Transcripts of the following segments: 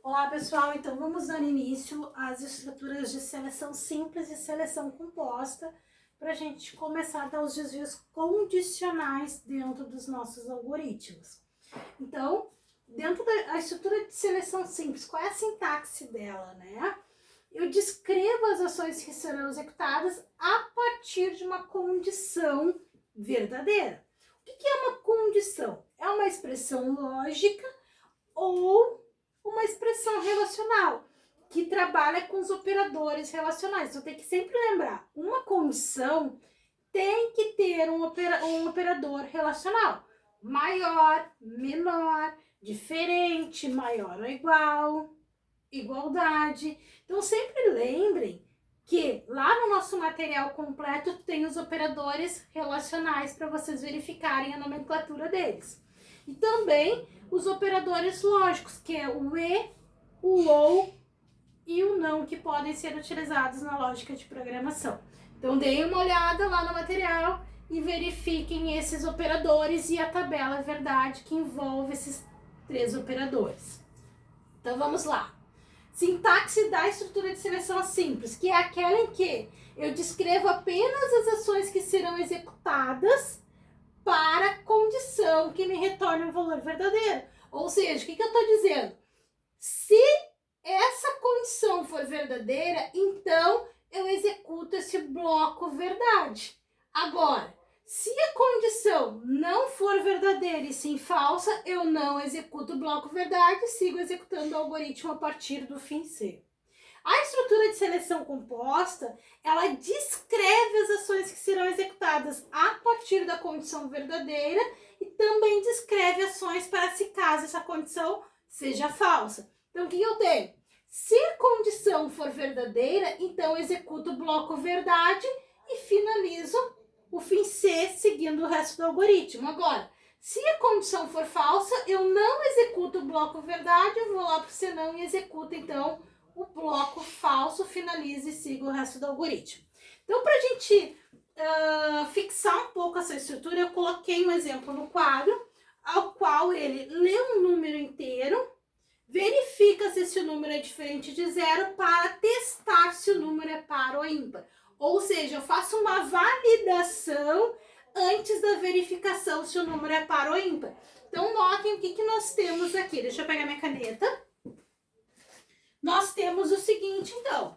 Olá pessoal, então vamos dar início às estruturas de seleção simples e seleção composta para a gente começar a dar os desvios condicionais dentro dos nossos algoritmos. Então, dentro da estrutura de seleção simples, qual é a sintaxe dela, né? Eu descrevo as ações que serão executadas a partir de uma condição verdadeira. O que é uma condição? É uma expressão lógica ou uma expressão relacional, que trabalha com os operadores relacionais. Então tem que sempre lembrar, uma condição tem que ter um operador relacional. Maior, menor, diferente, maior ou igual, igualdade. Então sempre lembrem que lá no nosso material completo tem os operadores relacionais para vocês verificarem a nomenclatura deles. E também os operadores lógicos, que é o e, o ou e o não, que podem ser utilizados na lógica de programação. Então deem uma olhada lá no material e verifiquem esses operadores e a tabela verdade que envolve esses três operadores. Então vamos lá. Sintaxe da estrutura de seleção simples, que é aquela em que eu descrevo apenas as ações que serão executadas para a condição que me retorne um valor verdadeiro. Ou seja, o que eu estou dizendo? Se essa condição for verdadeira, então eu executo esse bloco verdade. Agora, se a condição não for verdadeira e sim falsa, eu não executo o bloco verdade e sigo executando o algoritmo a partir do fim C. A estrutura de seleção composta, ela descreve as ações que serão executadas a partir da condição verdadeira e também descreve ações para se caso essa condição seja falsa. Então, o que eu tenho? Se a condição for verdadeira, então eu executo o bloco verdade e finalizo o fim C seguindo o resto do algoritmo. Agora, se a condição for falsa, eu não executo o bloco verdade, eu vou lá para o senão e executo, então, o bloco falso, finaliza e siga o resto do algoritmo. Então, para a gente fixar um pouco essa estrutura, eu coloquei um exemplo no quadro, ao qual ele lê um número inteiro, verifica se esse número é diferente de zero para testar se o número é par ou ímpar. Ou seja, eu faço uma validação antes da verificação se o número é par ou ímpar. Então, notem o que nós temos aqui. Deixa eu pegar minha caneta. Nós temos o seguinte, então.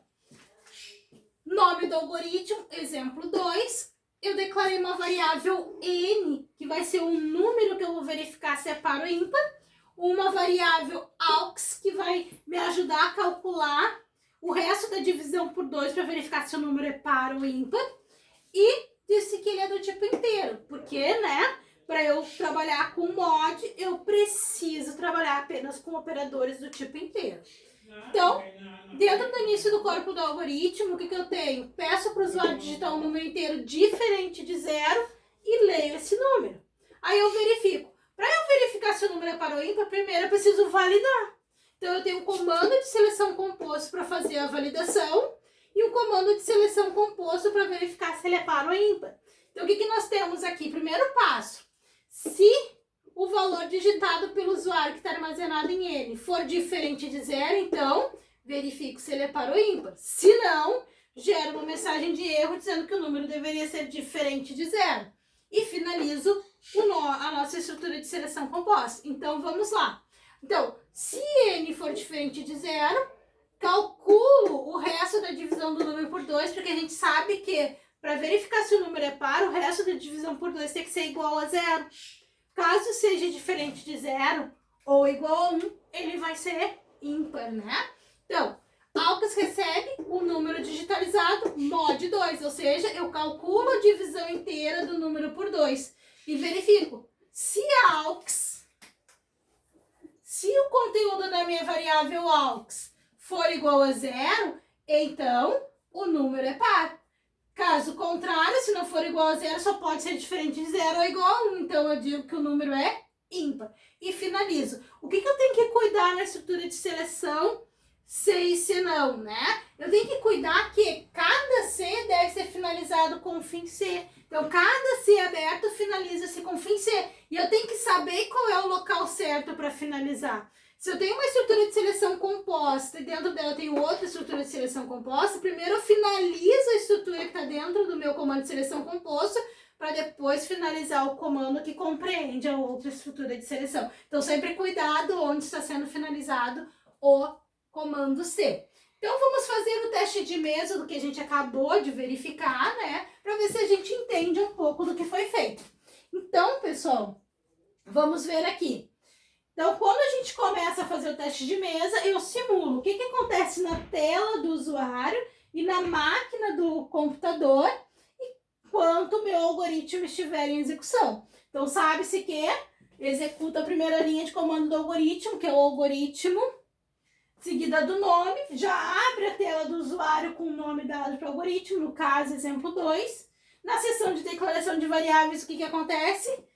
Nome do algoritmo, exemplo 2. Eu declarei uma variável n, que vai ser o número que eu vou verificar se é par ou ímpar. Uma variável aux, que vai me ajudar a calcular o resto da divisão por 2 para verificar se o número é par ou ímpar. E disse que ele é do tipo inteiro, porque, né, para eu trabalhar com mod, eu preciso trabalhar apenas com operadores do tipo inteiro. Então, dentro do início do corpo do algoritmo, o que eu tenho? Peço para o usuário digitar um número inteiro diferente de zero e leio esse número. Aí eu verifico. Para eu verificar se o número é par ou ímpar, primeiro eu preciso validar. Então, eu tenho um comando de seleção composto para fazer a validação e um comando de seleção composto para verificar se ele é par ou ímpar. Então, o que nós temos aqui? Primeiro passo. Se o valor digitado pelo usuário que está armazenado em N for diferente de zero, então verifico se ele é par ou ímpar. Se não, gero uma mensagem de erro dizendo que o número deveria ser diferente de zero. E finalizo a nossa estrutura de seleção composta. Então, vamos lá. Então, se N for diferente de zero, calculo o resto da divisão do número por 2, porque a gente sabe que para verificar se o número é par, o resto da divisão por 2 tem que ser igual a zero. Caso seja diferente de zero ou igual a 1, ele vai ser ímpar, né? Então, aux recebe o número digitalizado mod 2, ou seja, eu calculo a divisão inteira do número por 2 e verifico se a aux, se o conteúdo da minha variável aux for igual a zero, então o número é par. Caso contrário, se não for igual a zero, só pode ser diferente de zero ou igual a 1. Então, eu digo que o número é ímpar. E finalizo. O que eu tenho que cuidar na estrutura de seleção C e C não, né? Eu tenho que cuidar que cada C deve ser finalizado com fim C. Então, cada C aberto finaliza-se com fim C. E eu tenho que saber qual é o local certo para finalizar. Se eu tenho uma estrutura de seleção composta e dentro dela eu tenho outra estrutura de seleção composta, primeiro eu finalizo a estrutura que está dentro do meu comando de seleção composta para depois finalizar o comando que compreende a outra estrutura de seleção. Então, sempre cuidado onde está sendo finalizado o comando C. Então, vamos fazer o teste de mesa do que a gente acabou de verificar, né? Para ver se a gente entende um pouco do que foi feito. Então, pessoal, vamos ver aqui. Então, quando a gente começa a fazer o teste de mesa, eu simulo o que acontece na tela do usuário e na máquina do computador enquanto o meu algoritmo estiver em execução. Então, sabe-se que executa a primeira linha de comando do algoritmo, que é o algoritmo, seguida do nome, já abre a tela do usuário com o nome dado para o algoritmo, no caso, exemplo 2. Na seção de declaração de variáveis, o que acontece?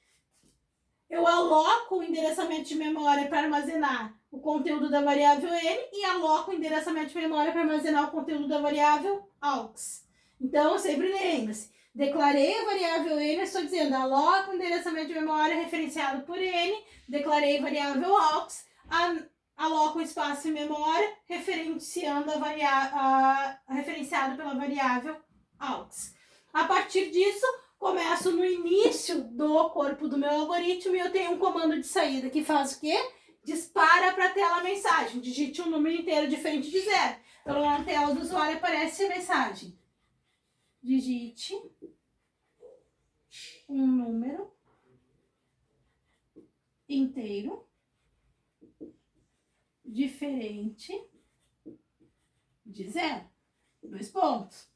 Eu aloco o endereçamento de memória para armazenar o conteúdo da variável n e aloco o endereçamento de memória para armazenar o conteúdo da variável aux. Então, sempre lembre-se, declarei a variável n, estou dizendo aloco o endereçamento de memória referenciado por n, declarei a variável aux, aloco o espaço em memória referenciando referenciado pela variável aux. A partir disso, começo no início do corpo do meu algoritmo e eu tenho um comando de saída que faz o quê? Dispara para a tela a mensagem. Digite um número inteiro diferente de 0. Então, na tela do usuário aparece a mensagem. Digite um número inteiro diferente de 0. 2 pontos.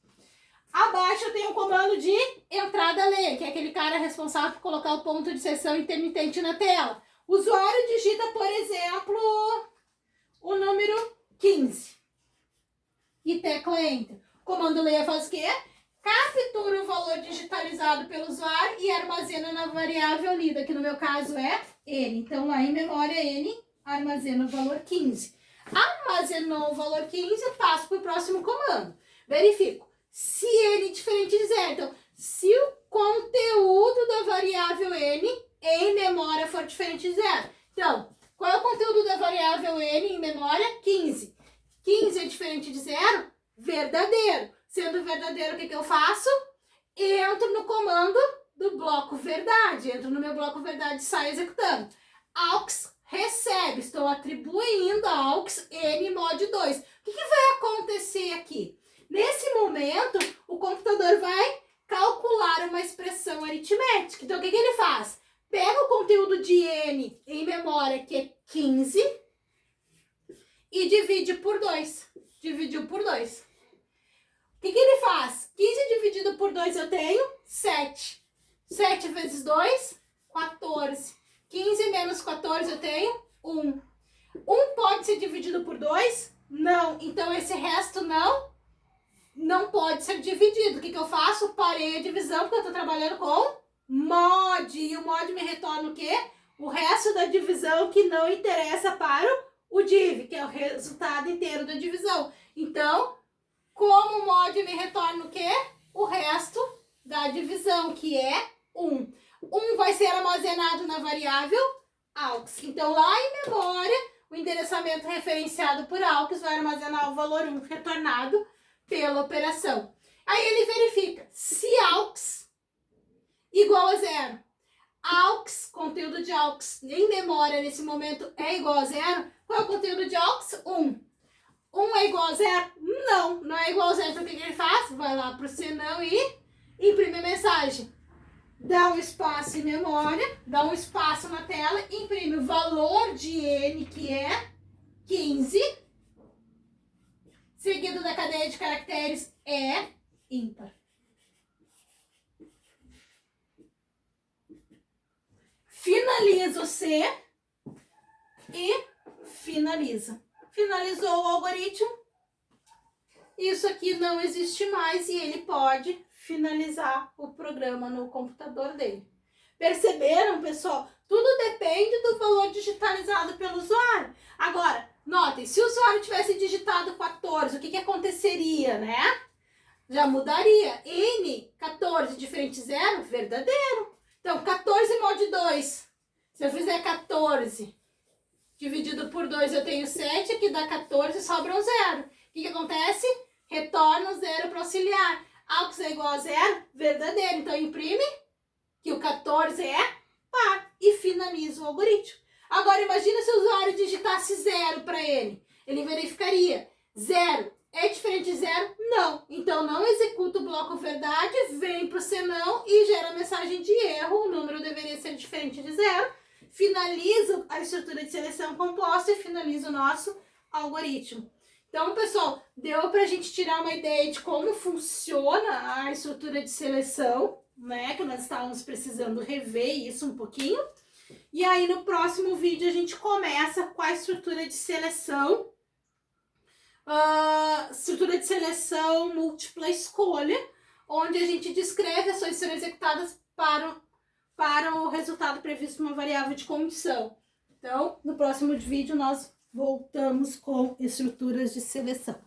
Abaixo eu tenho o comando de entrada ler, que é aquele cara responsável por colocar o ponto de sessão intermitente na tela. O usuário digita, por exemplo, o número 15 e tecla Enter. O comando ler faz o quê? Captura o valor digitalizado pelo usuário e armazena na variável lida, que no meu caso é N. Então, lá em memória N, armazena o valor 15. Armazenou o valor 15, eu passo para o próximo comando. Verifico. Se n diferente de 0. Então, se o conteúdo da variável n em memória for diferente de 0. Então, qual é o conteúdo da variável n em memória? 15. 15 é diferente de 0? Verdadeiro. Sendo verdadeiro, o que eu faço? Entro no comando do bloco verdade. Entro no meu bloco verdade e saio executando. Aux recebe. Estou atribuindo a aux n mod 2. O que vai acontecer aqui? Nesse momento, o computador vai calcular uma expressão aritmética. Então, o que ele faz? Pega o conteúdo de n em memória, que é 15, e divide por 2. Dividiu por 2. O que ele faz? 15 dividido por 2 eu tenho 7. 7 vezes 2, 14. 15 menos 14 eu tenho 1. 1 pode ser dividido por 2? Não. Então, esse resto não pode ser dividido. O que eu faço? Parei a divisão, porque eu estou trabalhando com mod. E o mod me retorna o quê? O resto da divisão que não interessa para o div, que é o resultado inteiro da divisão. Então, como o mod me retorna o quê? O resto da divisão, que é 1. 1 vai ser armazenado na variável aux. Então, lá em memória, o endereçamento referenciado por aux vai armazenar o valor 1 retornado pela operação. Aí ele verifica se aux igual a 0. Aux, conteúdo de aux em memória nesse momento é igual a 0. Qual é o conteúdo de aux? 1. 1 é igual a 0? Não é igual a 0. Então o que ele faz? Vai lá para o senão e imprime a mensagem. Dá um espaço em memória, dá um espaço na tela, imprime o valor de n, que é 15, seguido da cadeia de caracteres é ímpar. Finaliza o C e finaliza. Finalizou o algoritmo. Isso aqui não existe mais e ele pode finalizar o programa no computador dele. Perceberam, pessoal? Tudo depende do valor digitalizado pelo usuário. Agora, notem, se o usuário tivesse digitado 14, o que aconteceria, né? Já mudaria. N, 14, diferente de 0, verdadeiro. Então, 14 mod 2. Se eu fizer 14 Dividido por 2 eu tenho 7, aqui dá 14, sobra um zero. O que acontece? Retorna o zero para auxiliar.Aux é igual a zero? Verdadeiro. Então, imprime que o 14 é par e finaliza o algoritmo. Agora, imagina se o usuário digitasse zero para ele. Ele verificaria. Zero é diferente de zero? Não. Então, não executa o bloco verdade, vem para o senão e gera a mensagem de erro. O número deveria ser diferente de zero. Finaliza a estrutura de seleção composta e finaliza o nosso algoritmo. Então, pessoal, deu para a gente tirar uma ideia de como funciona a estrutura de seleção, né? Que nós estávamos precisando rever isso um pouquinho. E aí, no próximo vídeo, a gente começa com a estrutura de seleção. Estrutura de seleção múltipla escolha, onde a gente descreve ações que serão executadas para o resultado previsto por uma variável de condição. Então, no próximo vídeo, nós voltamos com estruturas de seleção.